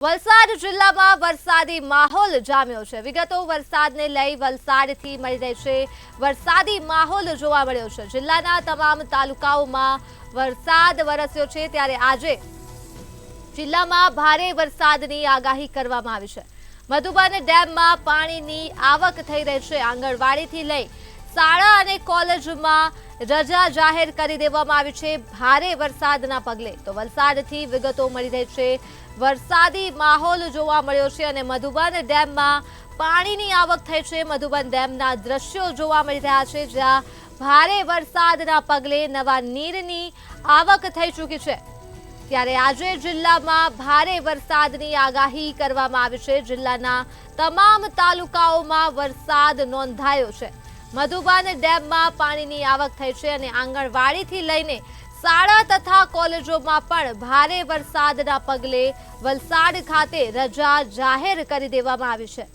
વલસાડ જિલ્લામાં વરસાદી માહોલ જામ્યો છે। વિગતો વરસાદને લઈ વલસાડથી મળી રહી છે। વરસાદી માહોલ જોવા મળ્યો છે। જિલ્લાના તમામ તાલુકાઓમાં વરસાદ વરસ્યો છે, ત્યારે આજે જિલ્લામાં ભારે વરસાદની આગાહી કરવામાં આવી છે। મધુબન ડેમમાં પાણીની આવક થઈ રહી છે। આંગણવાડીથી લઈ શાળા અને કોલેજમાં રજા જાહેર કરી દેવામાં આવી છે ભારે વરસાદના પગલે। તો વલસાડથી વિગતો મળી રહી છે। વરસાદી માહોલ જોવા મળ્યો છે અને મધુબન ડેમમાં પાણીની આવક થઈ છે। મધુબન ડેમના દ્રશ્યો જોવા મળી રહ્યા છે, જ્યાં ભારે વરસાદના પગલે નવા નીરની આવક થઈ ચૂકી છે। ત્યારે આજે જિલ્લામાં ભારે વરસાદની આગાહી કરવામાં આવી છે। જિલ્લાના તમામ તાલુકાઓમાં વરસાદ નોંધાયો છે। મધુબન ડેમમાં પાણીની આવક થઈ છે અને આંગણવાડીથી લઈને શાળા તથા કોલેજોમાં પણ ભારે વરસાદના પગલે વલસાડ ખાતે રજા જાહેર કરી દેવામાં આવી છે।